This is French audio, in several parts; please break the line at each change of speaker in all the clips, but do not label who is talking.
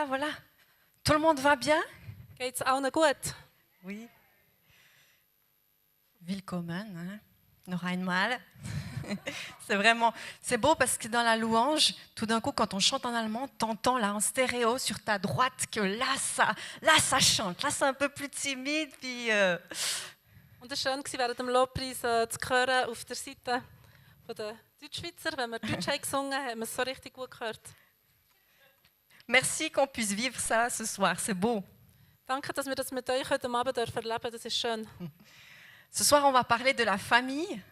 voilà, voilà. Tout le monde va bien?
Geht's allen gut?
Oui. Willkommen, hein? Noch einmal. C'est beau parce que dans la louange, tout d'un coup, quand on chante en allemand, t'entends là en stéréo sur ta droite que là ça chante. Là, c'est un peu plus timide, puis
Und es war schön, während dem Lobpreis zu hören auf der Seite der Deutschschweizer. Wenn wir Deutsch haben gesungen haben, haben wir es so richtig gut gehört.
merci qu'on puisse vivre ça ce soir. C'est beau.
Danke, dass wir das mit euch heute Abend erleben dürfen. Das ist schön.
Ce soir, on va parler de la famille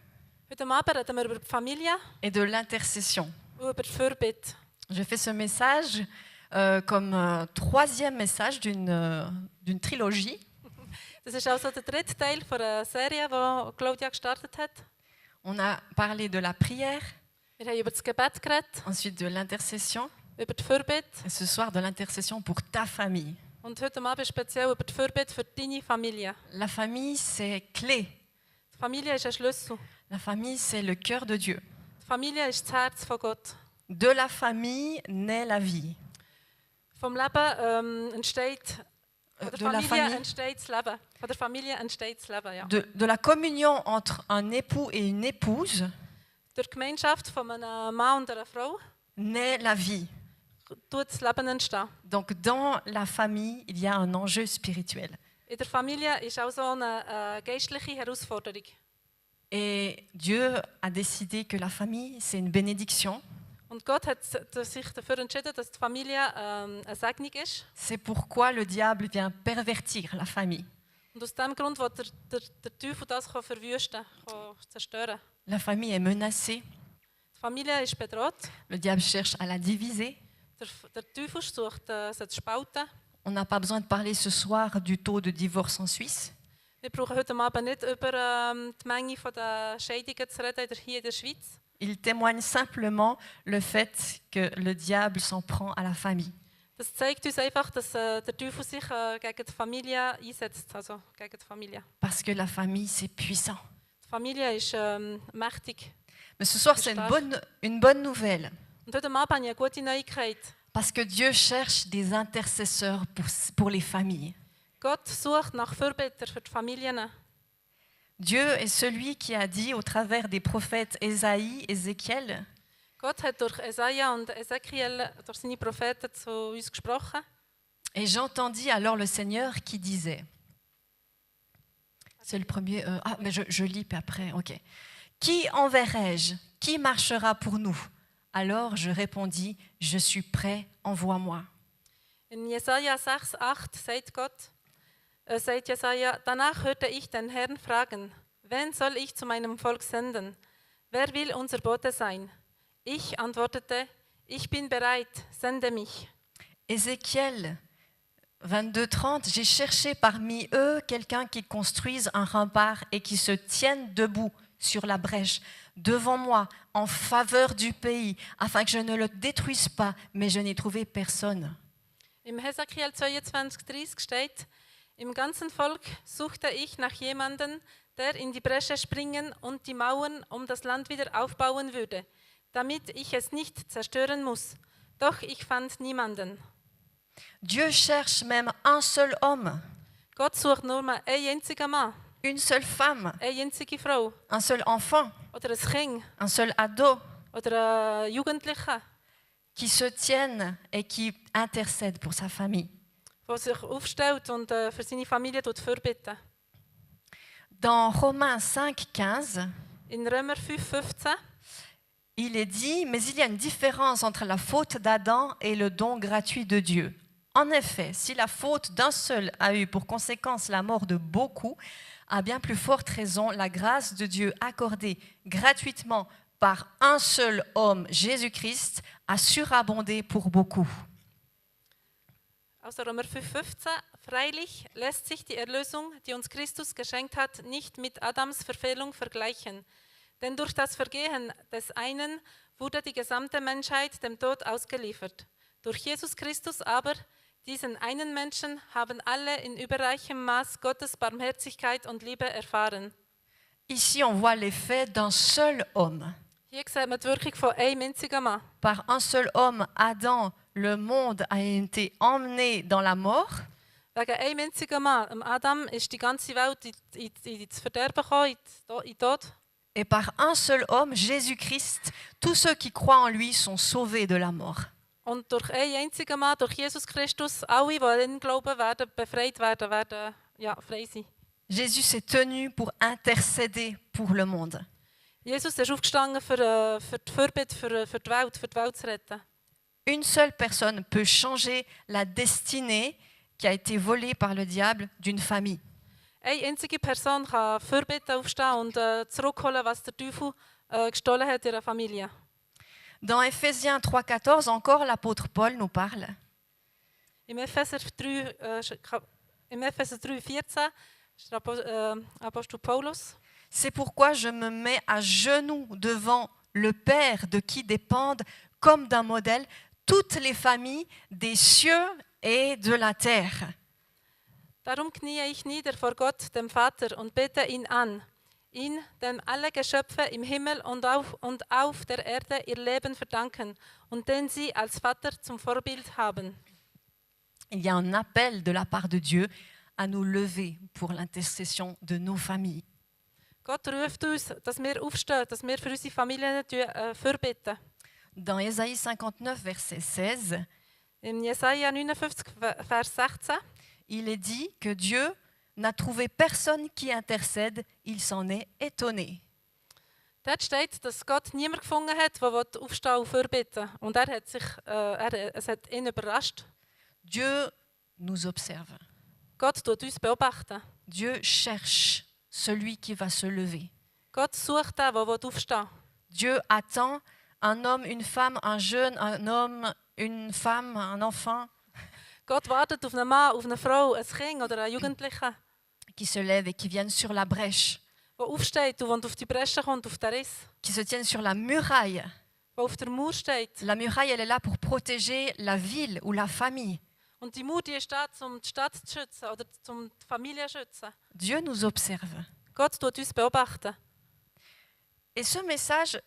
Heute Abend reden wir über die Familie
et de l'intercession.
und über die Fürbitte.
Je fais ce message comme troisième message d'une trilogie.
Das ist also der dritte Teil von einer Serie, die Claudia gestartet hat.
On a parlé de la prière,
Wir haben über das Gebet geredet,
ensuite de l'intercession,
über die Fürbitte
et ce soir de l'intercession pour ta famille.
und heute Abend speziell über die Fürbitte für deine Familie.
La famille, c'est clé.
Die Familie ist ein Schlüssel.
La famille, c'est le cœur de Dieu.
Die Familie ist das Herz von Gott.
De la famille naît la vie.
Vom Leben entsteht, von der
De la
Familie
famille,
entsteht das Leben. Von der Familie entsteht das Leben, ja.
de la communion entre un époux et une épouse
Durch die Gemeinschaft von einem Mann und einer Frau
naît la vie.
tut das Leben entstehen.
Donc dans la famille, il y a un enjeu spirituel.
In der Familie ist auch so eine geistliche Herausforderung.
Et Dieu a décidé que la famille, c'est une bénédiction.
Und Gott hat sich dafür entschieden, dass die Familie eine Segnung ist.
C'est pourquoi le diable vient pervertir la famille.
Und aus diesem Grund will der Teufel das verwüsten, zerstören.
La famille est menacée.
Die Familie ist bedroht.
Le diable cherche à la diviser.
Der Teufel sucht, sie zu spalten.
On n'a pas besoin de parler ce soir du taux de divorce en Suisse.
Wir brauchen heute Abend nicht über die Menge der Scheidungen zu reden hier in der Schweiz.
Il témoigne simplement le fait que le diable s'en prend à la famille.
Das zeigt uns einfach, dass der Teufel sich gegen die Familie einsetzt, also gegen die Familie.
Parce que la famille, c'est puissant.
Die Familie ist mächtig.
Mais ce soir, c'est une bonne nouvelle.
Und heute Abend habe ich eine gute Neuigkeit.
Parce que Dieu cherche des intercesseurs pour les familles.
Gott sucht nach Fürbittern für die Familien.
Dieu est celui qui a dit au travers des prophètes Ésaïe, Ézéchiel,
Gott hat durch Esaja und Ezekiel, durch seine Propheten zu uns gesprochen.
et j'entendis alors le Seigneur qui disait, c'est le premier, mais je lis puis après, ok. Qui enverrai-je? Qui marchera pour nous? Alors je répondis, je suis prêt, envoie-moi.
In Jesaja 6,8 sagt Jesaja, danach hörte ich den Herrn fragen, wen soll ich zu meinem Volk senden? Wer will unser Bote sein? Ich antwortete, ich bin bereit, sende mich.
Ézéchiel 22:30, j'ai cherché parmi eux quelqu'un qui construise un rempart et qui se tienne debout sur la brèche devant moi en faveur du pays, afin que je ne le détruise pas, mais je n'ai trouvé personne.
Im Hesekiel 22,30 steht, im ganzen Volk suchte ich nach jemandem, der in die Bresche springen und die Mauern um das Land wieder aufbauen würde, damit ich es nicht zerstören muss. Doch ich fand niemanden.
Dieu cherche même un seul homme,
Gott sucht nur mal einen einzigen Mann,
une seule femme,
eine einzige Frau
un seul enfant,
oder ein Kind
un seul ado,
oder einen Jugendlichen,
qui se tienne et qui intercède pour sa famille.
der sich aufstellt und für seine Familie fürbitten.
Dans Romains 5:15,
In Römer 5,15
il est dit, mais il y a une différence entre la faute d'Adam et le don gratuit de Dieu. En effet, si la faute d'un seul a eu pour conséquence la mort de beaucoup, à bien plus forte raison, la grâce de Dieu accordée gratuitement par un seul homme, Jésus-Christ, a surabondé pour beaucoup.
Also Römer 5,15. Freilich lässt sich die Erlösung, die uns Christus geschenkt hat, nicht mit Adams Verfehlung vergleichen. Denn durch das Vergehen des einen wurde die gesamte Menschheit dem Tod ausgeliefert. Durch Jesus Christus aber, diesen einen Menschen, haben alle in überreichem Maß Gottes Barmherzigkeit und Liebe erfahren.
Ici, on voit l'effet d'un seul homme.
Hier sieht man die Wirkung von einem einzigen Mann.
Par un seul homme, Adam, le monde a été emmené dans la mort.
Wegen einem einzigen Mann, dem Adam, ist die ganze Welt ins Verderben gekommen, in den Tod.
Et par un seul homme, Jésus-Christ, tous ceux qui croient en lui sont sauvés de la mort.
Und durch einen einzigen Mann, durch Jesus Christus, alle, die an ihn glauben, werden befreit werden ja, frei sein.
Jésus s'est tenu pour intercéder pour le monde.
Jesus ist aufgestanden für die Fürbitte, für die Welt zu retten.
Une seule personne peut changer la destinée qui a été volée par le diable d'une famille.
Eine einzige Person kann Fürbitte aufstehen und zurückholen, was der Teufel gestohlen hat in ihrer Familie.
Dans Éphésiens 3,14, encore l'apôtre Paul nous parle.
Im Epheser 3,14 ist der Apostel Paulus.
C'est pourquoi je me mets à genoux devant le Père de qui dépendent, comme d'un modèle, toutes les familles des cieux et de la terre.
Darum knie ich nieder vor Gott, dem Vater, und bete ihn an, ihn, dem alle Geschöpfe im Himmel und auf der Erde ihr Leben verdanken und den sie als Vater zum Vorbild haben.
Il y a un appel de la part de Dieu à nous lever pour l'intercession de nos familles.
Gott ruft uns, dass wir aufstehen, dass wir für unsere Familien fürbitten.
Dans Ésaïe 59, verset 16,
In Jesaja 59, Vers 16,
il est dit que Dieu n'a trouvé personne qui intercède, il s'en est étonné.
dort steht, dass Gott niemanden gefunden hat, der aufstehen und fürbitten. Und es hat ihn überrascht.
Dieu nous observe.
Gott tut uns beobachten.
Dieu cherche celui qui va se lever.
Gott sucht den, der aufstehen will.
Dieu attend un homme, une femme, un jeune, un homme, une femme, un enfant
Gott wartet auf einen Mann, auf eine Frau, ein Kind oder einen Jugendlichen,
qui se lève et qui viennent sur la brèche,
der aufsteht und auf die Bresche kommt, auf den Riss,
qui se tiennent sur la muraille.
der auf der Mauer steht.
La muraille, elle est là pour protéger la ville ou la famille.
Und die Mauer die ist da, um die Stadt zu schützen oder um die Familie zu schützen.
Dieu nous observe.
Gott tut uns beobachten.
Et ce message,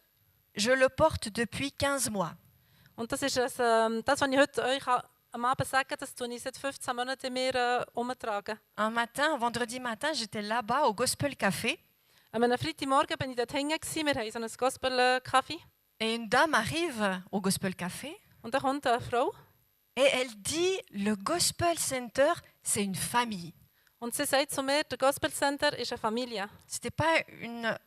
je le porte depuis 15 mois.
Und das ist das, was ich heute euch am Abend sage, das tue ich seit 15 Monaten in mir umtragen.
Un matin, vendredi matin, j'étais là-bas au Gospel Café
An einem Freitagmorgen war ich dort hängen, wir haben so einen Gospel-Kaffee.
et une dame arrive au Gospel Café
Und da kommt eine Frau
et elle dit le Gospel Center, c'est une famille.
und sie sagt zu mir, der Gospel Center ist eine Familie.
C'était pas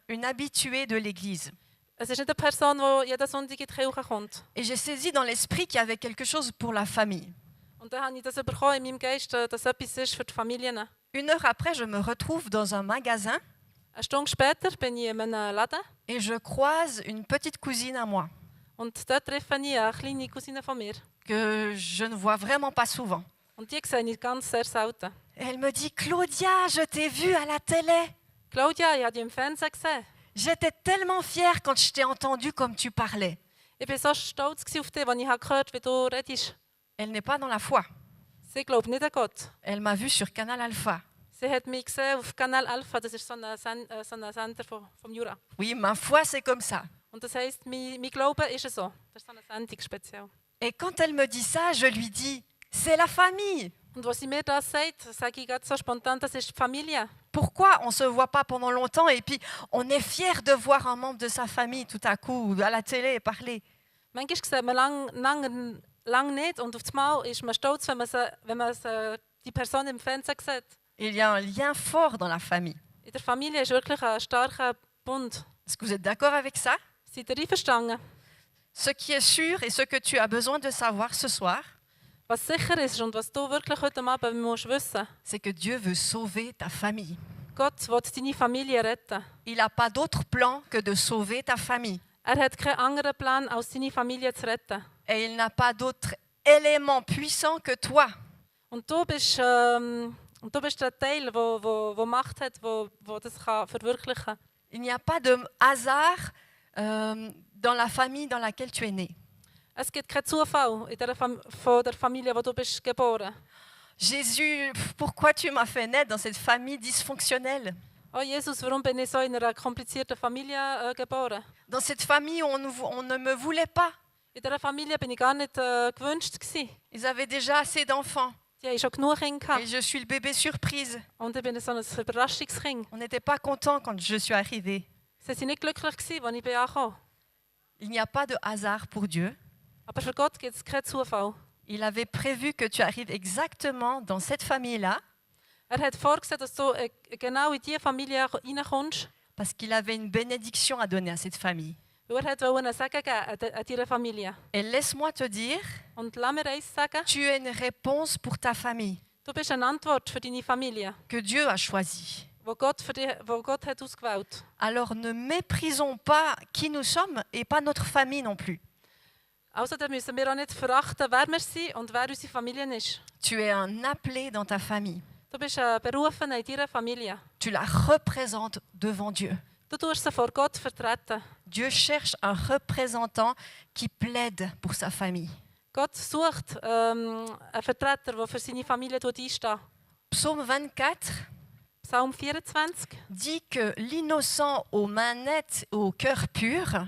une habituée de l'église.
Es ist nicht eine Person, die jeden Sonntag in die Kirche kommt.
Et j'ai saisi dans l'esprit qu'il y avait quelque chose pour la famille.
Und dann habe ich das bekommen in meinem Geist, dass etwas ist für die Familien.
Une heure après, je me retrouve dans un magasin
Eine Stunde später bin ich in einem Laden
et je croise une petite cousine à moi
und dort treffe ich eine kleine Cousine von mir.
que je ne vois vraiment pas souvent.
Und die sehe ich ganz sehr selten.
Et elle me dit, Claudia, je t'ai vue à la télé.
Claudia, ich habe dich im Fernsehen gesehen.
J'étais tellement fière quand je t'ai entendu comme tu parlais.
Ich war so stolz auf dich, als ich gehört habe, wie du redest.
Elle n'est pas dans la foi.
Sie glaubt nicht an Gott.
Elle m'a vue sur Canal Alpha.
Sie hat mich gesehen auf Kanal Alpha, das ist so ein Sender vom Jura.
Oui, ma foi, c'est comme ça.
Und das heisst, mein Glaube ist so. Das ist so eine Sendung speziell.
Et quand elle me dit ça, je lui dis, c'est la famille.
Und was sie mir das sagt, sage ich ganz so spontan, das ist die Familie.
Pourquoi on ne se voit pas pendant longtemps et puis on est fier de voir un membre de sa famille tout à coup à la télé parler?
Manchmal sieht man lang nicht und auf einmal ist man stolz, wenn man die Person im Fernsehen sieht.
Il y a un lien fort dans la famille.
In der Familie ist wirklich ein starker Bund.
Est-ce que vous êtes d'accord avec ça?
Seid ihr einverstanden?
Ce qui est sûr et ce que tu as besoin de savoir ce soir,
Was sicher ist und was du wirklich heute Abend musst wissen,
c'est que Dieu veut sauver ta famille.
Gott will deine Familie retten.
Il n'a pas d'autre plan que de sauver ta famille.
Er hat keinen anderen Plan, als deine Familie zu retten.
Et il n'a pas d'autre élément puissant que toi.
Und du bist der Teil, der Macht hat, der das kann verwirklichen kann.
Il n'y a pas de hasard dans la famille dans laquelle tu es né.
Es gibt keinen Zufall in von der Familie, wo du bist geboren.
Jésus, pourquoi tu m'as fait naître dans cette famille dysfonctionnelle?
oh Jesus, warum bin ich so in einer komplizierten Familie geboren?
Dans cette famille où on ne me voulait pas.
In dieser Familie bin ich gar nicht gewünscht gewesen.
Ils avaient déjà assez d'enfants.
Die haben schon genug Kinder
Et
gehabt.
je suis le bébé surprise.
Und ich bin so ein Überraschungskind.
On n'était pas content quand je suis arrivée.
Sie waren nicht glücklich gewesen, als ich angekommen bin.
Il n'y a pas de hasard pour Dieu.
Aber für Gott gibt es keinen Zufall.
Il avait prévu que tu arrives exactement dans cette famille-là
Hat vorgesehen, dass du genau in diese Familie reinkommst.
parce qu'il avait une bénédiction à donner à cette famille.
Weil wollte einen Segen geben an deiner Familie.
Et laisse-moi te dire,
Und lass mir eins sagen,
tu es une réponse pour ta famille
du bist eine Antwort für deine Familie,
que Dieu a choisie.
wo Gott hat ausgewählt.
Alors ne méprisons pas qui nous sommes et pas notre famille non plus.
Also da müssen wir auch nicht verachten, wer wir sind und wer unsere Familie ist.
Tu es un appelé dans ta famille.
Du bist berufen in deiner Familie.
Tu la représentes devant Dieu.
Du tust sie vor Gott vertreten.
Dieu cherche un représentant qui plaide pour sa famille.
Gott sucht einen Vertreter, der für seine Familie einsteht.
Psaume 24
Psalm 24
dit que l'innocent aux mains nettes et au cœur pur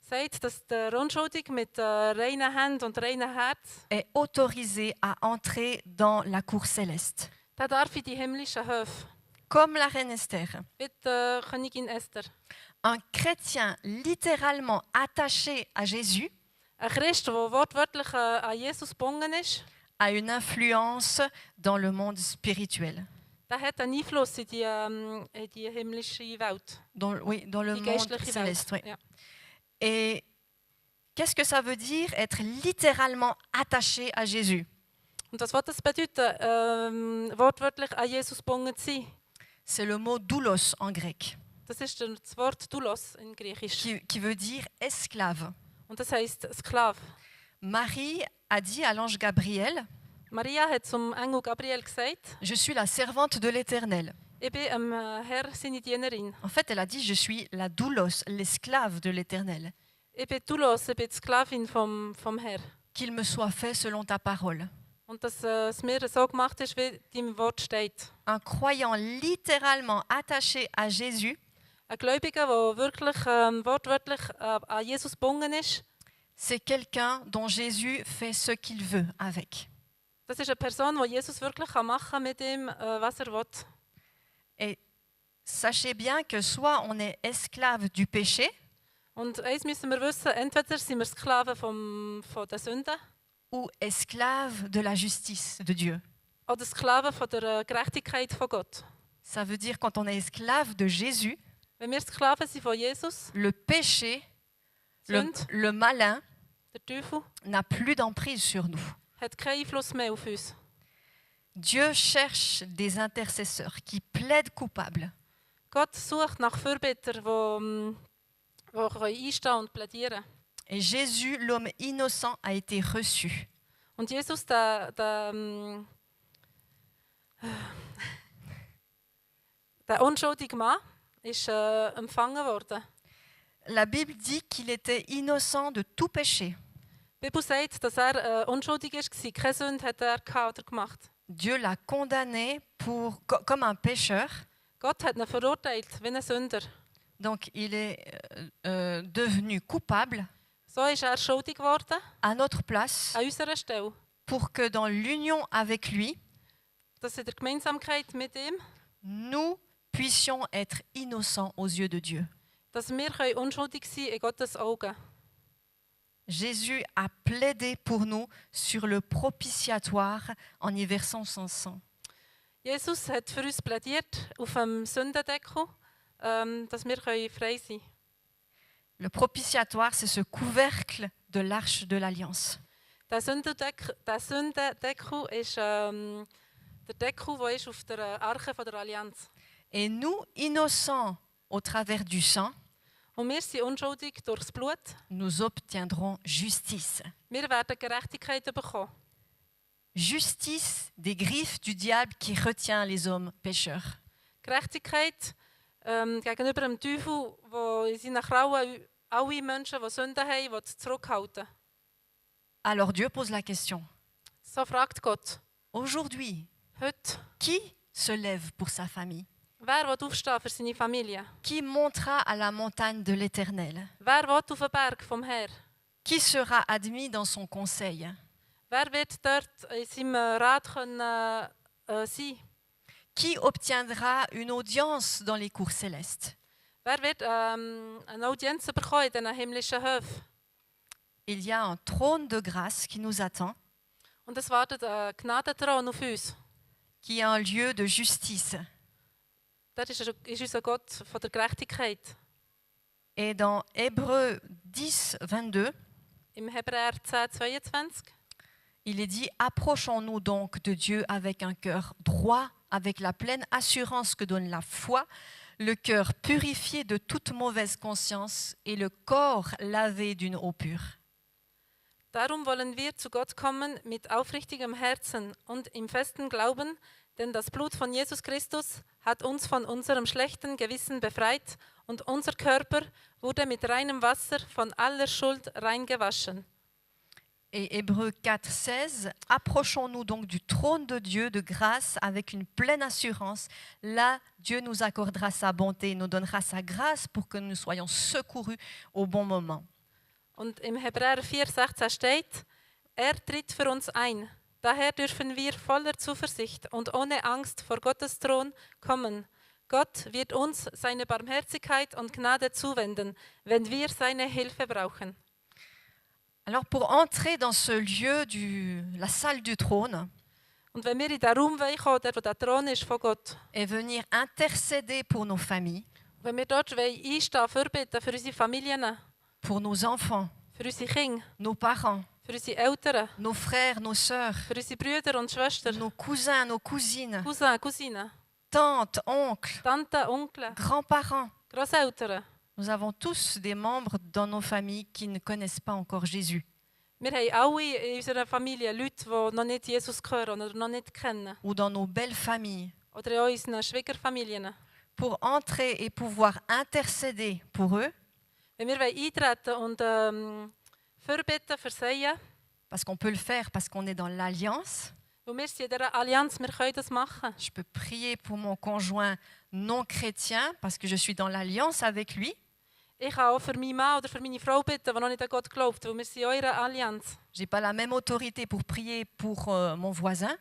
sagt, dass der Unschuldige mit reinen Händen und reinem Herz
est autorisé à entrer dans la cour céleste.
der darf in die himmlischen Höfe.
Comme la reine Esther.
Wie die Königin Esther.
Un chrétien littéralement attaché à Jésus
Ein Christ, der wortwörtlich an Jesus gebunden ist,
a une influence dans le monde spirituel.
der hat einen Einfluss in die himmlische Welt.
Dans le
Die
monde
geistliche
céleste.
Welt.
Oui.
Ja.
Et qu'est-ce que ça veut dire être littéralement attaché à Jésus?
Und was das bedeuten, wortwörtlich an Jesus gebunden zu sein?
C'est le mot doulos en grec,
Das ist das Wort Doulos in Griechisch.
qui veut dire esclave.
Und das heisst Sklave.
Marie a dit à l'ange Gabriel,
Maria hat zum Engel Gabriel gesagt,
je suis la servante de l'Éternel.
ich bin am Herr seine Dienerin.
En fait, elle a dit, je suis la doulos, l'esclave de l'Éternel.
Ich bin Doulos, ich bin die Sklavin vom Herr.
Qu'il me soit fait selon ta parole.
Und dass es mir so gemacht ist, wie dein Wort steht.
Un croyant littéralement attaché à Jésus,
Ein Gläubiger, der wirklich wortwörtlich an Jesus gebunden ist,
c'est quelqu'un dont Jésus fait ce qu'il veut avec.
das ist eine Person, die Jesus wirklich machen kann mit ihm, was er will.
Et sachez bien que soit on est esclave du péché,
Und eins müssen wir wissen, entweder sind wir Sklaven von der Sünde
ou esclave de la justice de Dieu.
oder Sklaven von der Gerechtigkeit von Gott.
Ça veut dire quand on est esclave de Jésus,
Wenn wir Sklaven sind von Jesus,
le péché,
Sünde,
le malin,
der Teufel,
n'a plus d'emprise sur nous.
hat keinen Einfluss mehr auf uns.
Dieu cherche des intercesseurs qui plaident coupables.
Gott sucht nach Fürbittern, die einstehen und plädieren.
Et Jésus, l'homme innocent, a été reçu.
Und Jesus, der unschuldige Mann, ist empfangen worden.
La Bible dit qu'il était innocent de tout péché.
Die Bibel sagt, dass er unschuldig war, keine Sünde hat er gehabt oder gemacht.
Dieu l'a condamné comme un pécheur.
Gott hat ihn verurteilt wie ein Sünder.
Donc il est devenu coupable
So ist er schuldig geworden,
à notre place
an unserer Stelle,
pour que dans l'union avec lui,
dass in der Gemeinsamkeit mit ihm,
nous puissions être innocents aux yeux de Dieu.
dass wir unschuldig sein in Gottes Augen.
Jésus a plaidé pour nous sur le propitiatoire en y versant son sang.
Jesus hat für uns plädiert auf dem Sündendeckel, dass wir frei sein können.
Le propitiatoire, c'est ce couvercle de l'arche de l'Alliance.
Der Sündendeckel ist der Deckel, der ist auf der Arche von der Allianz.
Et nous, innocents au travers du sang,
Und wir sind unschuldig durch das Blut.
nous obtiendrons justice.
Wir werden Gerechtigkeit bekommen.
Justice des griffes du diable qui retient les hommes pécheurs.
Gerechtigkeit gegenüber dem Teufel, der in seinen Krauen alle Menschen, die Sünden haben, zurückhalten.
Alors Dieu pose la question.
So fragt Gott,
Aujourd'hui,
heute,
qui se lève pour sa famille?
Wer will aufstehen für seine Familie?
Qui montera à la montagne de l'Éternel?
Wer will auf den Berg vom Herr?
Qui sera admis dans son conseil?
Wer wird dort in seinem Rat können, sein?
Qui obtiendra une audience dans les cours célestes?
Wer wird eine Audienz bekommen in diesen himmlischen Höfen?
Il y a un trône de grâce qui nous attend,
Und es wartet ein Gnadenthron auf uns.
qui est un lieu de justice.
Dort ist unser Gott von der Gerechtigkeit.
Et dans Hébreux 10, 22,
Im Hebräer 10, 22
il est dit « Approchons-nous donc de Dieu avec un cœur droit, avec la pleine assurance que donne la foi, le cœur purifié de toute mauvaise conscience et le corps lavé d'une eau pure. »
Darum wollen wir zu Gott kommen mit aufrichtigem Herzen und im festen Glauben, denn das Blut von Jesus Christus hat uns von unserem schlechten Gewissen befreit und unser Körper wurde mit reinem Wasser von aller Schuld reingewaschen.
Et Hébreux 4, 16, « Approchons-nous donc du trône de Dieu de grâce avec une pleine assurance. Là, Dieu nous accordera sa bonté, nous donnera sa grâce pour que nous soyons secourus au bon moment. »
Und im Hebräer 4, 16 steht, er tritt für uns ein. Daher dürfen wir voller Zuversicht und ohne Angst vor Gottes Thron kommen. Gott wird uns seine Barmherzigkeit und Gnade zuwenden, wenn wir seine Hilfe brauchen.
Alors pour entrer dans ce lieu, la salle du trône,
Und wenn wir in den Raum kommen, der wo der Thron ist von Gott,
et venir intercéder pour nos familles,
wenn wir dort einstehen, vorbeten für unsere Familien,
pour nos enfants,
für unsere Kinder,
nos parents,
für unsere Eltern,
nos frères, nos sœurs,
für unsere Brüder und Schwestern,
nos cousins, nos cousines,
Cousins, Cousinen,
tantes, oncles,
Tanten, Onkel,
grands-parents,
Grosseltern.
nous avons tous des membres dans nos familles qui ne connaissent pas encore Jésus
Wir haben alle in unserer Familie Leute, die noch nicht Jesus gehören oder noch nicht kennen.
ou dans nos belles familles.
Oder in unseren Schwiegerfamilien.
Pour entrer et pouvoir intercéder pour eux,
Wenn wir eintreten und vorbeten für sie,
parce qu'on peut le faire parce qu'on est dans l'alliance,
weil wir sind in dieser Allianz, wir können das machen.
je peux prier pour mon conjoint non chrétien parce que je suis dans l'alliance avec lui.
Ich kann auch für meinen Mann oder für meine Frau beten, die noch nicht an Gott glaubt, weil wir sind in eurer Allianz.
J'ai pas la même autorité pour prier pour mon voisin.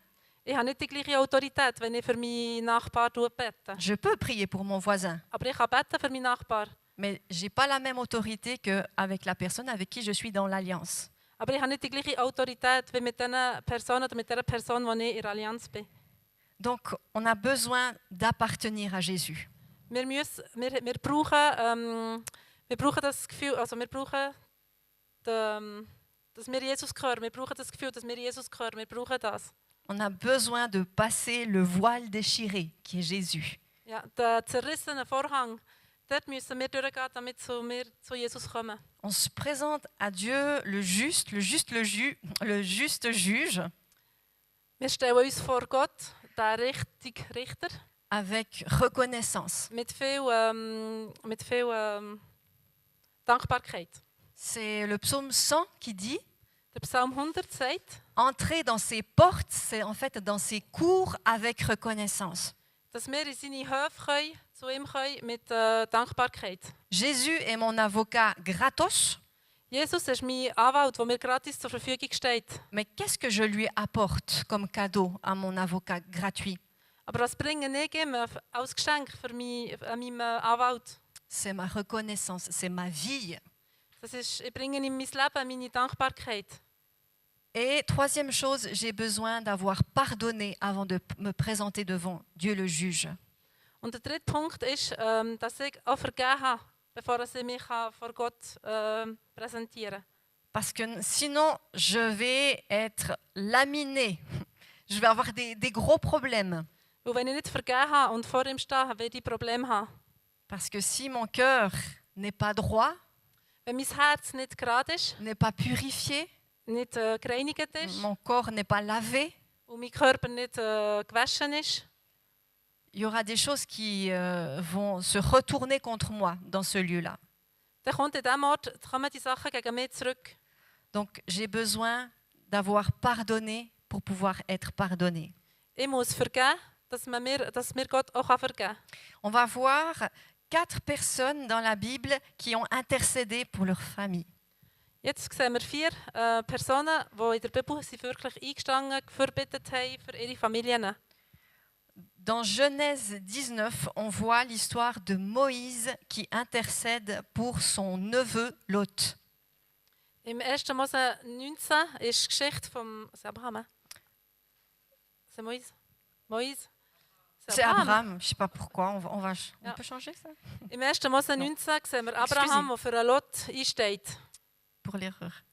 Ich habe nicht die gleiche Autorität, wenn ich für meinen Nachbar bete.
Je peux prier pour mon voisin,
Aber ich kann beten für meinen Nachbar.
mais j'ai pas la même autorité qu'avec la personne avec qui je suis dans l'alliance.
Aber ich habe nicht die gleiche Autorität wie mit den Personen oder mit der Person, die ich in der Allianz bin.
Donc, on a besoin d'appartenir à Jésus.
Wir brauchen das Gefühl, also wir brauchen, dass wir Jesus gehören. Wir brauchen das Gefühl, dass wir Jesus gehören. Wir brauchen das.
On a besoin de passer le voile déchiré, qui est Jésus.
Ja, der zerrissene Vorhang, dort müssen wir durchgehen, damit wir zu Jesus kommen.
On se présente à Dieu le juste juge,
Wir stellen uns vor Gott, der richtige Richter,
avec reconnaissance.
mit viel Dankbarkeit.
C'est le psaume 100 qui dit
Der Psalm 100 sagt,
entrer dans ses portes, c'est en fait dans ses cours avec reconnaissance.
dass wir in seine Höfe können, zu ihm können mit Dankbarkeit.
Jésus est mon avocat gratos,
Jesus ist mein Anwalt, der mir gratis zur Verfügung steht.
mais qu'est-ce que je lui apporte comme cadeau à mon avocat gratuit?
Aber was bringe ich ihm als Geschenk für meinen Anwalt?
C'est ma reconnaissance, c'est ma vie.
Das ist, ich bringe ihm mein Leben, meine Dankbarkeit.
Et troisième chose, j'ai besoin d'avoir pardonné avant de me présenter devant Dieu le juge.
Und der dritte Punkt ist, dass ich auch vergeben habe, bevor ich mich vor Gott präsentieren kann.
Parce que sinon, je vais être laminé. Je vais avoir des gros problèmes.
Weil wenn ich nicht vergeben habe und vor ihm stehe, werde ich Probleme haben.
Parce que si mon cœur n'est pas droit,
Wenn mein Herz nicht gerade ist,
n'est pas purifié,
nicht gereinigt ist
mon corps n'est pas lavé,
und mein Körper nicht gewaschen ist,
il y aura des choses qui vont se retourner contre moi dans ce lieu-là.
dann kommen die Sachen gegen mich zurück.
Donc j'ai besoin d'avoir pardonné pour pouvoir être pardonné.
Ich muss vergeben, dass wir Gott auch vergeben kann.
On va voir 4 personnes dans la Bible qui ont intercédé pour leur famille.
Jetzt sehen wir 4 Personen, die in der Bibel sind wirklich eingestanden, gefürbitet haben für ihre Familien.
Dans Genèse 19, on voit l'histoire de Moïse qui intercède pour son neveu Lot.
Im 1. Mose 19 ist die Geschichte von Abraham. C'est Moïse? Moïse?
C'est Abraham, je ne sais pas pourquoi, on
Ja.
peut changer ça
Im 1. Mose 19 sehen wir Abraham, der für Lot einsteht.
pour l'erreur.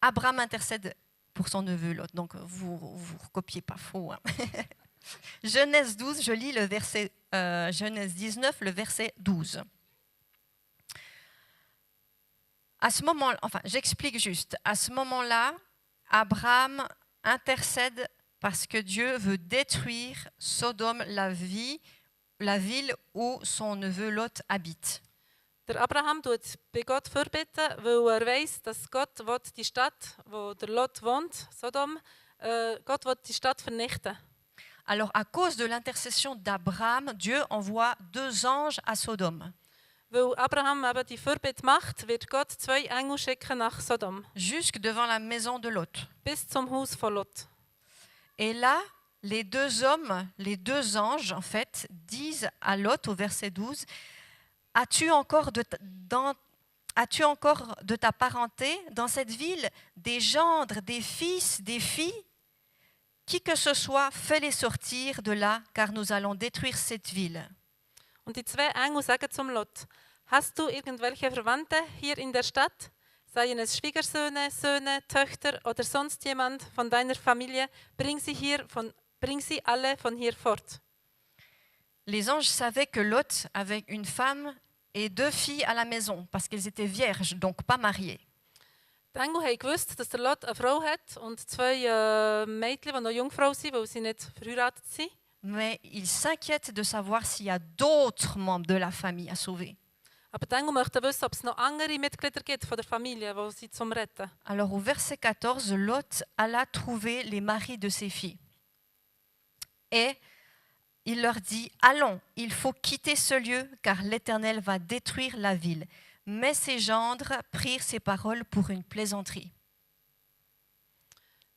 Abraham intercède pour son neveu Lot, donc vous recopiez pas faux. Hein. Genèse 12, je lis le verset, Genèse 19, le verset 12. À ce moment, enfin, j'explique juste. À ce moment-là, Abraham intercède parce que Dieu veut détruire Sodome, la ville où son neveu Lot habite.
Der Abraham tut bei Gott vorbitten, weil weiß, dass Gott will die Stadt, wo der Lot wohnt, Sodom, Gott will die Stadt vernichten.
Alors, à cause de l'intercession d'Abraham, Dieu envoie 2 anges à Sodome.
Weil Abraham eben die Fürbitte macht, wird Gott 2 Engel schicken nach Sodom,
Jusque devant la maison de Lot.
bis zum Haus von Lot.
Et là, les 2 hommes, les 2 anges, en fait, disent à Lot, au verset 12, « As-tu encore de ta parenté dans cette ville des gendres, des fils, des filles? Qui que ce soit, fais-les sortir de là, car nous allons détruire cette ville. »
Und die 2 Engel sagen zum Lot: Hast du irgendwelche Verwandte hier in der Stadt? Seien es Schwiegersöhne, Söhne, Töchter oder sonst jemand von deiner Familie, bring sie alle von hier fort.
Les anges savaient que Lot avait une femme et 2 filles à la maison, parce qu'elles étaient vierges, donc pas mariées.
Die Engel haben gewusst, dass der Lot eine Frau hat und 2 Mädchen, die noch Jungfrau sind, weil sie nicht verheiratet sind.
Mais ils s'inquiètent de savoir s'il y a d'autres membres de la famille à sauver.
Aber die Engel möchten wissen, ob es noch andere Mitglieder gibt von der Familie, die sie zum Retten.
Alors au verset 14, Lot alla trouver les maris de ses filles. Et il leur dit, « Allons, il faut quitter ce lieu, car l'Éternel va détruire la ville. » Mais ses gendres prirent ces paroles pour une plaisanterie.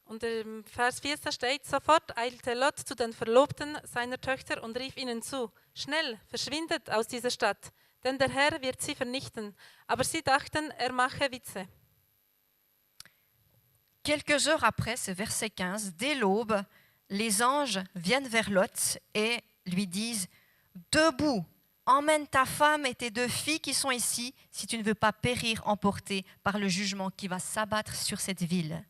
Und im Vers 14 steht, sofort eilte Lot zu den Verlobten seiner Töchter und rief ihnen zu, schnell, verschwindet aus dieser Stadt, denn der Herr wird sie vernichten. Aber sie dachten, er mache Witze.
Quelques heures après, c'est verset 15, dès l'aube, les anges viennent vers Lot et lui disent, « Debout, emmène ta femme et tes 2 filles qui sont ici, si tu ne veux pas périr emporté par le jugement qui va s'abattre sur cette ville. »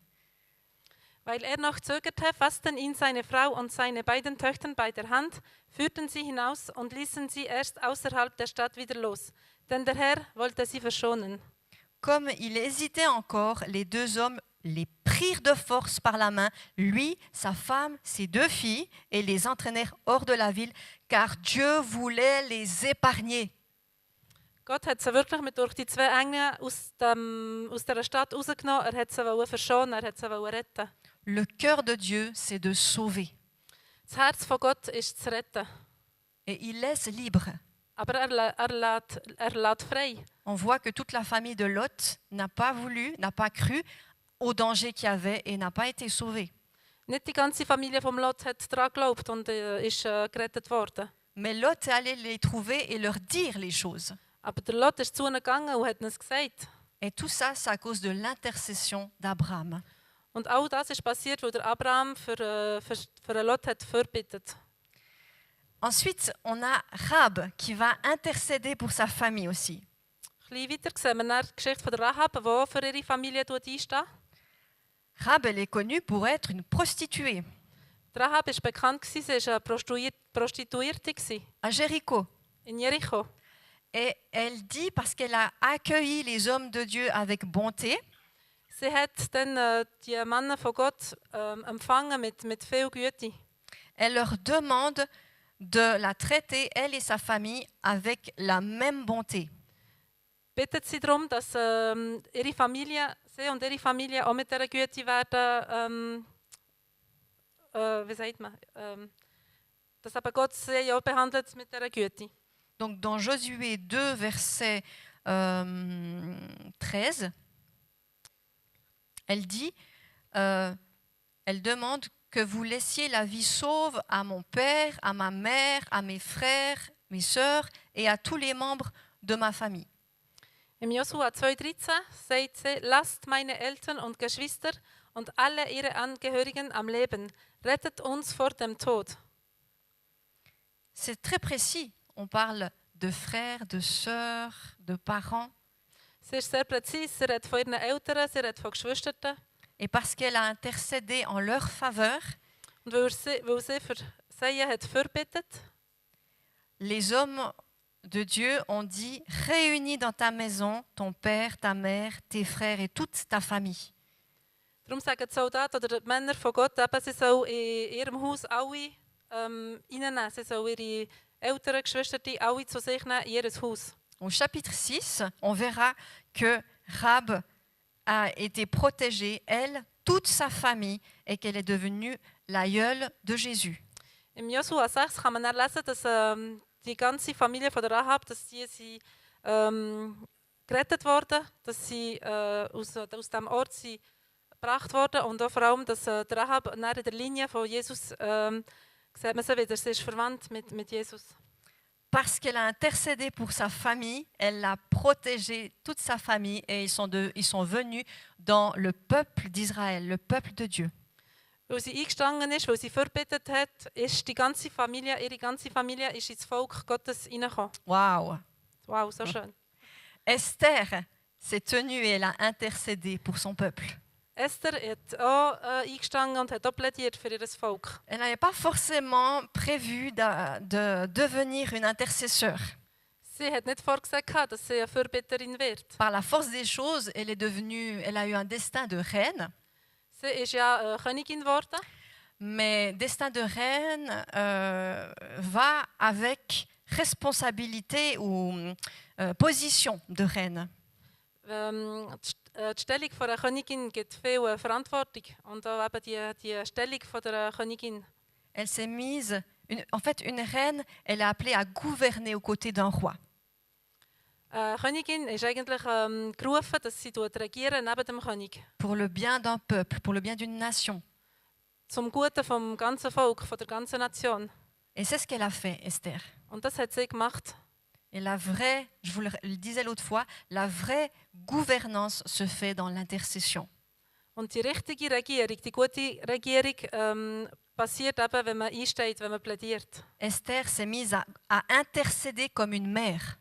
Weil noch zögerte, fassten ihn seine Frau und seine beiden Töchter bei der Hand, führten sie hinaus und ließen sie erst außerhalb der Stadt wieder los, denn der Herr wollte sie verschonen.
Comme il hésitait encore, les 2 hommes les prirent de force par la main, lui, sa femme, ses 2 filles, et les entraînèrent hors de la ville, car Dieu voulait les épargner.
Gott hat sie wirklich durch die 2 Engel aus der Stadt rausgenommen, er hat sie verschonen, er hat sie retten.
Le cœur de Dieu, c'est de sauver.
Das Herz von Gott ist zu retten.
Et il laisse libre.
Aber er lässt frei.
On voit que toute la famille de Lot n'a pas voulu, n'a pas cru au danger qu'il y avait et n'a pas été sauvée.
Nicht die ganze Familie vom Lot hat daran geglaubt und ist gerettet worden.
Mais Lot est allé les trouver et leur dire les choses.
Aber der Lot ist zu ihnen gegangen und hat ihnen gesagt.
Et tout ça, c'est à cause de l'intercession d'Abraham.
Und all das ist passiert, weil der Abraham für Lot hat vorbittet.
Ensuite, on a Rab qui va intercéder pour sa famille aussi.
Ein bisschen weiter sehen wir dann die Geschichte von der Rahab, die für ihre Familie einsteht.
Rab, elle est connue pour être une prostituée
Die Rahab ist bekannt, sie war eine Prostituierte
à Jéricho.
in Jericho.
Et elle dit, parce qu'elle a accueilli les hommes de Dieu avec bonté,
Sie hat dann die Männer von Gott empfangen mit viel Güte.
elle leur demande de la traiter, elle et sa famille, avec la même bonté.
Bittet sie darum, dass sie und ihre Familie auch mit dieser Güte werden wie sagt man, dass aber Gott sie ja behandelt mit dieser Güte.
Donc dans Josué 2, verset 13, elle dit, elle demande que vous laissiez la vie sauve à mon père, à ma mère, à mes frères, mes sœurs et à tous les membres de ma famille.
Im Josua 2,13 sagt sie, lasst meine Eltern und Geschwister und alle ihre Angehörigen am Leben. Rettet uns vor dem Tod.
C'est très précis. On parle de frères, de sœurs, de parents.
Sie ist sehr präzise. Sie redet von ihren Eltern, sie redet von Geschwistern.
Et parce qu'elle a intercédé en leur faveur,
Und weil sie für sie hat verbittet,
les hommes de Dieu ont dit, réunis dans ta maison ton père, ta mère, tes frères et toute ta famille.
darum sagen die Soldaten oder die Männer von Gott, eben, sie sollen in ihrem Haus alle reinnehmen. Sie sollen ihre Eltern, Geschwister, die alle zu sich nehmen in ihr Haus.
Au chapitre 6, on verra que Rahab a été protégée, elle, toute sa famille, et qu'elle est devenue l'aïeule de Jésus.
Im Josua 6 kann man dann lesen, dass die ganze Familie von der Rahab, dass sie gerettet wurden, dass sie aus diesem Ort sie gebracht wurden und auch vor allem, dass der Rahab in der Linie von Jesus, sieht man sie wieder, sie ist verwandt mit Jesus.
Parce qu'elle a intercédé pour sa famille, elle a protégé toute sa famille et ils sont venus dans le peuple d'Israël, le peuple de Dieu.
Weil sie eingestanden ist, weil sie verbittet hat, ist ihre ganze Familie ist ins Volk Gottes hineingekommen.
Waouh!
Wow, so schön.
Esther s'est tenue et elle a intercédé pour son peuple.
Esther hat auch eingestanden und hat auch plädiert für ihr Volk.
Elle n'avait pas forcément prévu de devenir une intercesseur.
Sie hat nicht vorgesehen, dass sie eine Fürbitterin wird.
Par la force des choses, elle a eu un destin de reine.
Sie ist ja Königin geworden.
Mais destin de reine va avec responsabilité ou position de reine.
Die Stellung von einer Königin gibt viel Verantwortung und auch eben die Stellung von der Königin.
Elle s'est mise, en fait, une reine, elle est appelée à gouverner aux côtés d'un roi.
Königin ist eigentlich gerufen, dass sie regieren neben dem König.
Pour le bien d'un peuple, pour le bien d'une nation.
Zum Guten vom ganzen Volk, von der ganzen Nation.
Et c'est ce qu'elle a fait, Esther.
Und das hat sie gemacht.
Et la vraie, je vous le disais l'autre fois, la vraie gouvernance se fait dans l'intercession.
Und die richtige Regierung, die gute Regierung passiert eben, wenn man einsteht, wenn man plädiert.
Esther s'est mise à intercéder comme une mère.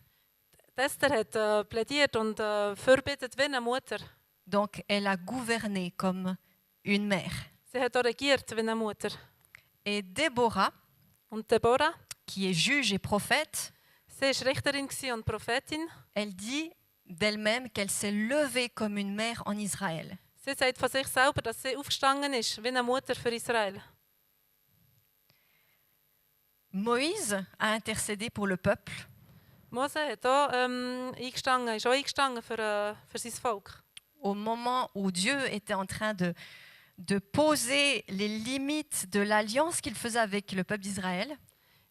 Esther hat plädiert und verbittet wie eine Mutter.
Donc elle a gouverné comme une mère.
Sie hat auch regiert wie eine Mutter.
Et Déborah,
Und Deborah,
qui est juge et prophète,
sie war Richterin und Prophetin.
elle dit d'elle-même qu'elle s'est levée comme une mère en Israël.
Sie sagt von sich selber, dass sie aufgestanden ist wie eine Mutter für Israel.
Moïse a intercédé pour le peuple.
Mose hat auch, ist auch eingestanden für sein Volk.
Au moment où Dieu était en train de poser les limites de l'alliance qu'il faisait avec le peuple d'Israël,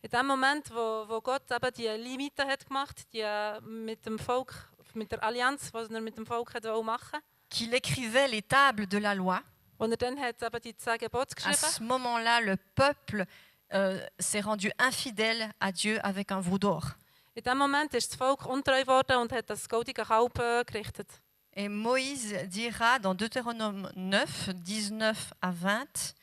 In dem Moment, wo Gott eben die Limite hat gemacht, die mit dem Volk, mit der Allianz, die er mit dem Volk hat machen,
qu'il écrivait les tables de la loi,
wo er dann hat eben die 10 Gebote
à ce
geschrieben.
moment-là, le peuple s'est rendu infidèle à Dieu avec un veau d'or.
In dem Moment ist das Volk untreu geworden und hat das goldige Kalb gerichtet.
Et Moïse dira dans Deutéronome 9, 19 à 20,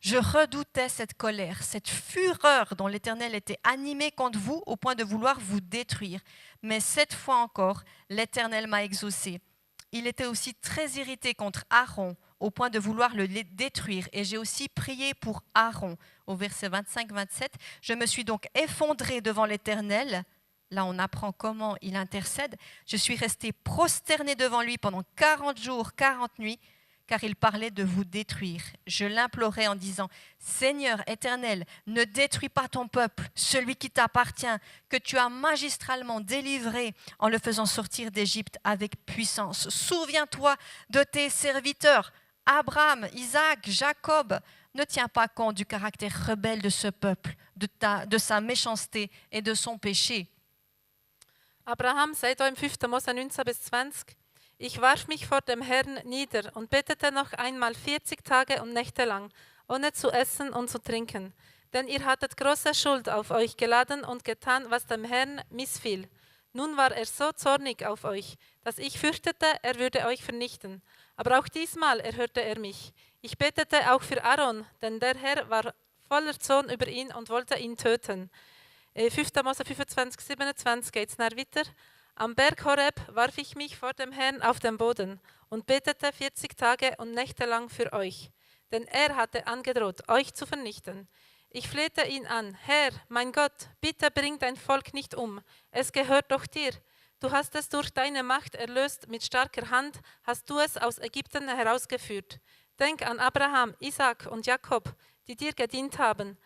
« Je redoutais cette colère, cette fureur dont l'Éternel était animé contre vous au point de vouloir vous détruire. Mais cette fois encore, l'Éternel m'a exaucé. Il était aussi très irrité contre Aaron au point de vouloir le détruire. Et j'ai aussi prié pour Aaron. » Au verset 25-27, « Je me suis donc effondré devant l'Éternel. » Là, on apprend comment il intercède. « Je suis resté prosterné devant lui pendant 40 jours, 40 nuits, car il parlait de vous détruire. Je l'implorais en disant, « Seigneur éternel, ne détruis pas ton peuple, celui qui t'appartient, que tu as magistralement délivré en le faisant sortir d'Égypte avec puissance. Souviens-toi de tes serviteurs, Abraham, Isaac, Jacob, ne tient pas compte du caractère rebelle de ce peuple, de sa méchanceté et de son péché.
Abraham sagt auch im 5. Mose 19 bis 20, ich warf mich vor dem Herrn nieder und betete noch einmal 40 Tage und Nächte lang, ohne zu essen und zu trinken. Denn ihr hattet große Schuld auf euch geladen und getan, was dem Herrn missfiel. Nun war er so zornig auf euch, dass ich fürchtete, er würde euch vernichten. Aber auch diesmal erhörte er mich. Ich betete auch für Aaron, denn der Herr war voller Zorn über ihn und wollte ihn töten. 5. Mose 25, 27 geht es dann weiter. Am Berg Horeb warf ich mich vor dem Herrn auf den Boden und betete 40 Tage und Nächte lang für euch. Denn er hatte angedroht, euch zu vernichten. Ich flehte ihn an, Herr, mein Gott, bitte bring dein Volk nicht um. Es gehört doch dir. Du hast es durch deine Macht erlöst, mit starker Hand hast du es aus Ägypten herausgeführt. Denk an Abraham, Isaak und Jakob, die dir gedient haben.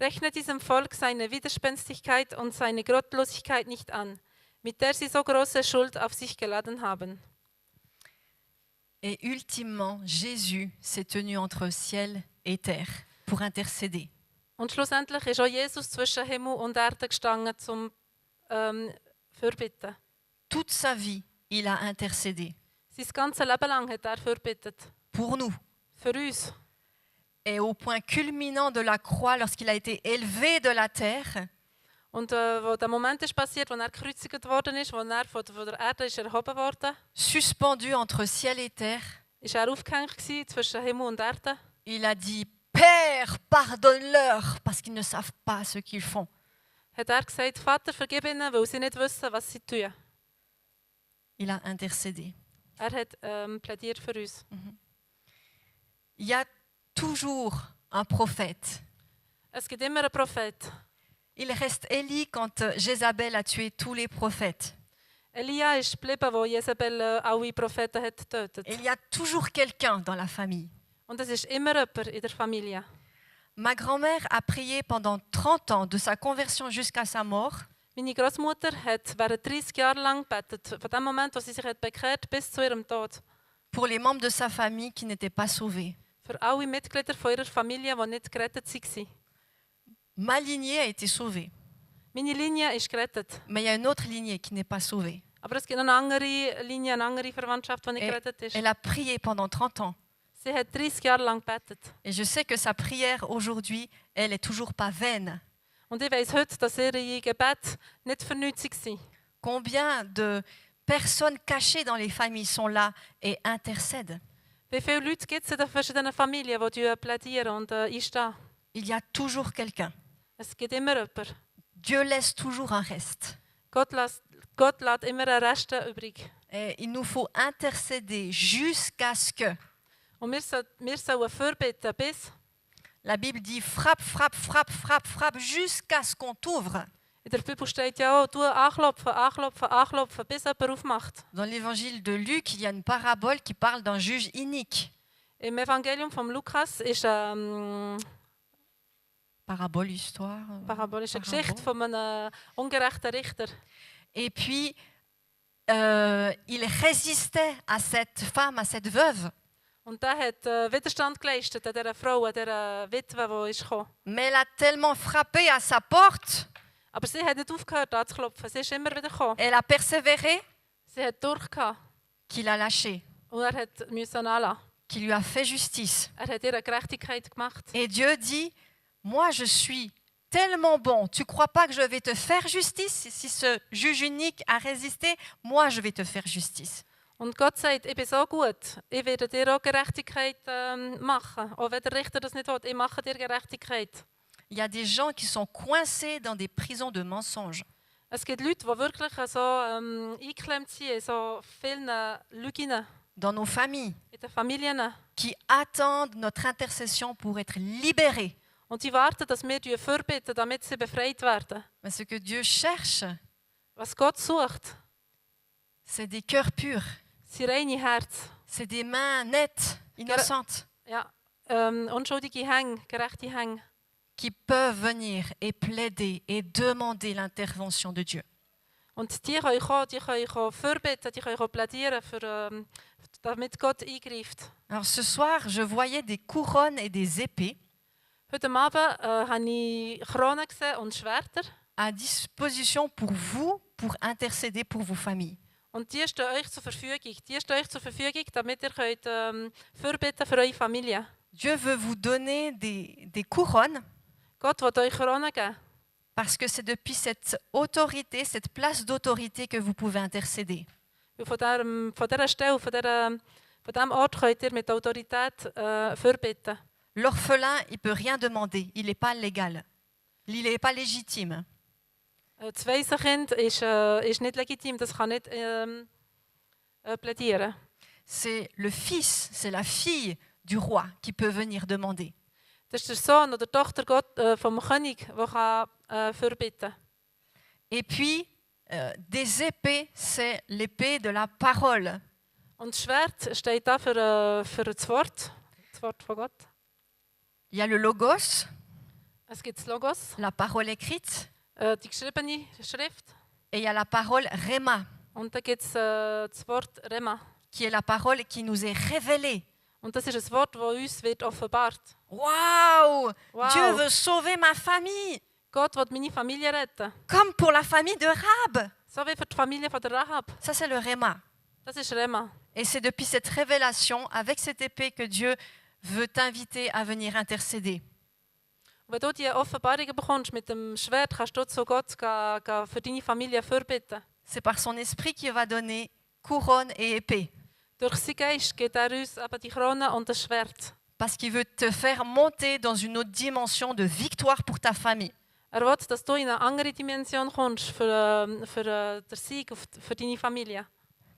Rechne diesem Volk seine Widerspenstigkeit und seine Gottlosigkeit nicht an, mit der sie so große Schuld auf sich geladen haben.
Et ultimement, Jésus s'est tenu entre ciel et terre pour intercéder.
Und schlussendlich ist auch Jesus zwischen Himmel und Erde gestanden zum Fürbitten.
Toute sa vie, il a intercédé
Sein ganzes Leben lang hat er fürbittet.
pour nous.
Für uns.
Et au point culminant de la croix, lorsqu'il a été élevé de la terre,
Und wo der Moment ist passiert, wo er gekreuzigt worden ist, wo er von der Erde ist erhoben worden,
suspendu entre ciel et terre,
ist er aufgehängt gewesen zwischen Himmel und Erde.
il a dit « Père, pardonne-leur, parce qu'ils ne savent pas ce qu'ils font.
Hat er gesagt, Vater, vergib ihnen, weil sie nicht wissen, was sie tun. »
Il a intercédé.
Er hat plädiert für uns.
Il y a toujours un prophète.
Es gibt immer einen Prophet.
Il reste Élie quand Jézabel a tué tous les prophètes.
Elia ist geblieben, wo Jezebel alle Propheten hat getötet.
Et il y a toujours quelqu'un dans la famille.
Und es ist immer jemand in der Familie.
Ma grand-mère a prié pendant 30 ans, de sa conversion jusqu'à sa mort,
Meine Großmutter hat während 30 Jahren lang gebetet, von dem Moment, wo sie sich hat bekehrt, bis zu ihrem Tod.
pour les membres de sa famille qui n'étaient pas sauvés.
Für alle Mitglieder von ihrer Familie, die nicht gerettet waren.
Ma lignée a été sauvée,
Meine Linie ist gerettet.
mais il y a une autre lignée qui n'est pas sauvée.
Aber es gibt noch eine andere Linie, eine andere Verwandtschaft, die nicht gerettet ist.
Elle a prié pendant 30 ans.
Sie hat 30 Jahre lang gebetet.
Et je sais que sa prière aujourd'hui, elle est toujours pas vaine.
Und ich weiss heute, dass ihre Gebete nicht vernünftig waren.
Combien de personnes cachées dans les familles sont là et intercèdent.
Wie viele Leute gibt es in den verschiedenen Familien, die plädieren und einstehen?
Il y a toujours quelqu'un.
Es gibt immer jemanden.
Dieu laisse toujours un reste.
Gott lässt immer einen Rest übrig.
Et il nous faut intercéder jusqu'à ce que.
Und wir sollen fürbitten, bis
La Bible dit frappe, frappe, frappe, frappe, frappe jusqu'à ce qu'on t'ouvre.
in der Bibel steht ja auch, du anklopfen, anklopfen, anklopfen, bis jemand aufmacht.
Dans l'évangile de Luc, il y a une parabole qui parle d'un juge inique.
Im Evangelium von Lukas ist eine
Parabole, histoire.
parabolische
Parabole.
Geschichte von einem ungerechten Richter.
Et puis, il résistait à cette femme, à cette veuve.
Und der hat Widerstand geleistet an dieser Frau, an dieser Witwe, die ist gekommen.
Mais elle a tellement frappé à sa porte,
Aber sie hat nicht aufgehört anzuklopfen. Sie ist immer wieder gekommen.
elle a persévéré,
Sie hat durchgehabt.
qu'il a lâché,
Und er musste anlassen.
qu'il lui a fait justice.
Er hat ihre Gerechtigkeit gemacht.
Et Dieu dit, moi je suis tellement bon, tu crois pas que je vais te faire justice? Si ce juge unique a résisté, moi je vais te faire justice.
Und Gott sagt, ich bin so gut, ich werde dir auch Gerechtigkeit machen. Auch wenn der Richter das nicht will, ich mache dir Gerechtigkeit.
Il y a des gens qui sont coincés dans des prisons de mensonges.
Es gibt Leute, die wirklich so eingeklemmt sind, in so vielen Lügen
Dans nos familles,
in den Familien.
qui attendent notre intercession pour être libérés.
Und die warten, dass wir fürbitten, damit sie befreit werden.
Mais ce que Dieu cherche,
Was Gott sucht,
c'est des cœurs purs,
sind reine Herz.
c'est des mains nettes, innocentes,
Ja, unschuldige Hänge, gerechte Hänge.
qui peuvent venir et plaider et demander l'intervention de Dieu.
Und die können kommen fürbitten, die können plädieren, damit Gott eingreift.
Alors ce soir, je voyais des couronnes et des épées.
Heute Abend habe ich Kronen gesehen und Schwerter.
à disposition pour vous, pour intercéder pour vos familles.
Und die stehen euch zur Verfügung. Die stehen euch zur Verfügung, damit ihr könnt, fürbitten für eure Familie.
Dieu veut vous donner des couronnes
Gott will euch Kronen geben.
parce que c'est depuis cette autorité, cette place d'autorité que vous pouvez intercéder.
Weil von dieser Stelle, von diesem Ort könnt ihr mit Autorität fürbitten.
L'orphelin, il ne peut rien demander, il n'est pas légal, il n'est pas légitime.
Das Waisenkind ist nicht legitim, das kann nicht plädieren.
C'est le fils, c'est la fille du roi qui peut venir demander.
Das ist der Sohn oder die Tochter vom König, der kann fürbitten.
Et puis, des épées, c'est l'épée de la parole.
Und das Schwert steht da für das Wort von Gott.
Il y a le logos,
Es gibt das Logos,
la parole écrite,
die geschriebene Schrift.
et il y a la parole rema,
Und dann gibt es das Wort Rema.
qui est la parole qui nous est révélée.
Und das ist ein Wort, das uns wird offenbart.
Waouh!
Wow.
Dieu veut sauver ma famille,
Gott will meine Familie retten.
comme pour la famille de Rab.
So wie für die Familie von der Rahab.
Ça, c'est le rema.
Das ist Rema.
Et c'est depuis cette révélation, avec cette épée, que Dieu veut t'inviter à venir intercéder.
Und wenn du diese Offenbarungen bekommst mit dem Schwert, kannst du zu Gott gehen, für deine Familie fürbitten.
C'est par son esprit qu'il va donner couronne et épée.
Durch seinen Geist gibt er uns eben die Krone und das Schwert.
Parce qu'il veut te faire monter dans une autre dimension de victoire pour ta famille.
Er will, dass du in eine andere Dimension kommst für den Sieg für deine Familie.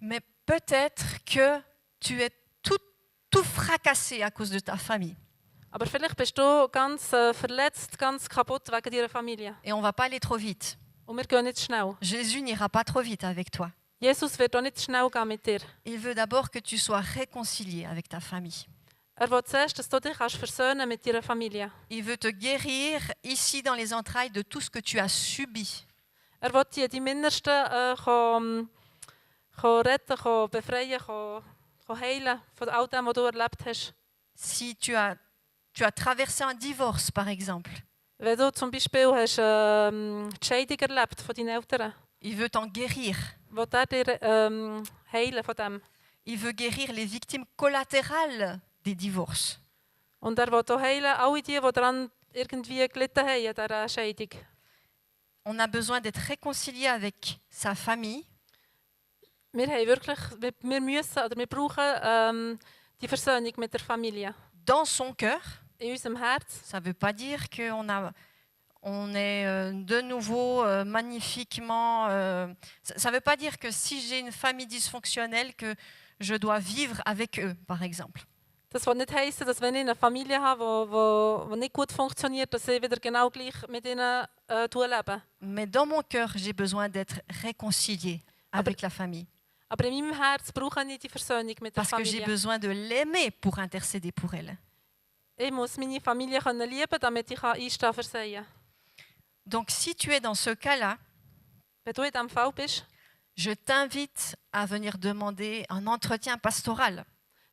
Mais peut-être que tu es tout fracassé à cause de ta famille.
Aber vielleicht bist du ganz verletzt, ganz kaputt wegen deiner Familie.
Et on ne va pas aller trop vite.
Und wir gehen nicht schnell.
Jésus n'ira pas trop vite avec toi.
Jesus wird auch nicht schnell gehen mit dir.
Il veut d'abord que tu sois réconcilié avec ta famille.
Er will zuerst, dass du dich versöhnen mit deiner Familie.
Il veut te guérir ici dans les entrailles de tout ce que tu as subi.
Er will dir die Mindersten retten, befreien, heilen von all dem, was du erlebt hast.
Si tu as traversé un divorce, par exemple,
Wenn du zum Beispiel hast, die Scheidung erlebt von deinen Eltern,
il veut t'en guérir.
will er dir heilen von dem.
Il veut guérir les victimes collatérales des divorces.
Und er will auch heilen alle die daran irgendwie gelitten haben, an dieser Scheidung.
On a besoin d'être réconcilié avec sa famille,
Wir brauchen die Versöhnung mit der Familie.
dans son cœur.
In unserem Herz.
Ça ne veut pas dire qu'on est de nouveau magnifiquement... ça ne veut pas dire que si j'ai une famille dysfonctionnelle, que je dois vivre avec eux, par exemple.
Das will nicht heissen, dass wenn ich eine Familie habe, die nicht gut funktioniert, dass ich wieder genau gleich mit ihnen lebe.
Mais dans mon cœur, j'ai besoin d'être réconcilié avec la famille.
Aber in meinem Herz brauche ich die Versöhnung mit der
Parce que j'ai
Familie.
besoin de l'aimer pour intercéder pour elle.
Ich muss meine Familie lieben, damit ich einstehen für sie.
Donc si tu es dans ce cas-là,
Wenn du in diesem Fall bist,
je t'invite à venir demander un entretien pastoral.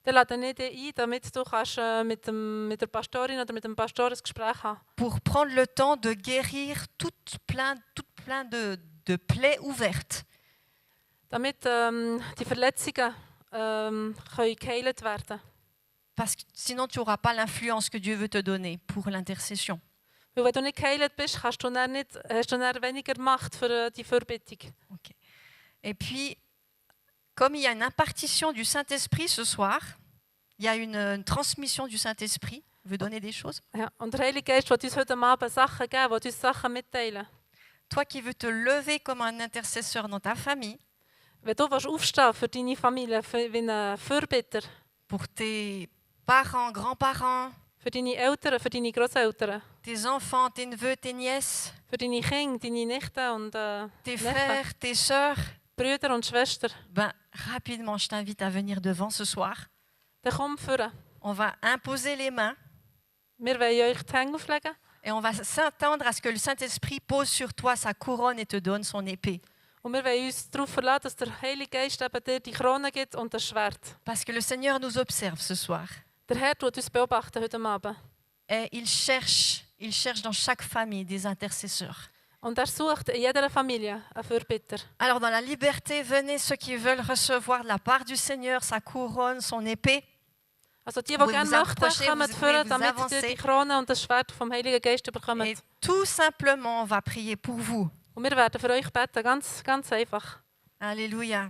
dann lade ich dich ein, damit du kannst, mit der Pastorin oder mit dem Pastor ein Gespräch haben.
Pour prendre le temps de guérir tout plein de plaies ouvertes.
Damit die Verletzungen geheilt werden können.
Parce que sinon, tu n'auras pas l'influence que Dieu veut te donner pour l'intercession.
Weil wenn du nicht geheilt bist, hast du dann weniger Macht für die Fürbittung.
Okay. Et puis, comme il y a une impartition du Saint-Esprit ce soir, il y a une transmission du Saint-Esprit, il veut donner des choses.
Ja, und der Heilige Geist will uns heute Abend Sachen geben, will uns Sachen mitteilen.
Toi qui veux te lever comme un intercesseur dans ta famille,
Wenn du aufstehen für deine Familie, wie ein Fürbitter,
pour tes parents, grands-parents,
für deine Eltern, für deine Großeltern,
tes enfants, tes neveux, tes nièces,
für deine Kinder, deine Nichten und
tes
Neffen,
frères, tes sœurs,
Brüder und Schwestern,
rapidement, je t'invite à venir devant ce soir.
dann komm führen.
On va imposer les mains
Wir wollen euch die Hände auflegen
et on va s'attendre à ce que le Saint-Esprit pose sur toi sa couronne et te donne son épée.
und wir wollen uns darauf verlassen, dass der Heilige Geist eben dir die Krone gibt und das Schwert.
Parce que le Seigneur nous observe ce soir.
Der Herr wird uns beobachten heute Abend.
Et il cherche dans chaque famille des intercesseurs.
Und er sucht in jeder Familie einen Fürbitter.
Alors dans la liberté, venez ceux qui veulent recevoir de la part du Seigneur sa couronne, son épée.
Also die
Vous
gerne
vous
möchten,
approchez,
kommen
vous
führen,
vous
damit
avancez.
die Krone und das Schwert vom Heiligen Geist bekommen.
Et tout simplement, on va prier pour vous.
Und wir werden für euch beten, ganz, ganz einfach.
Alléluia.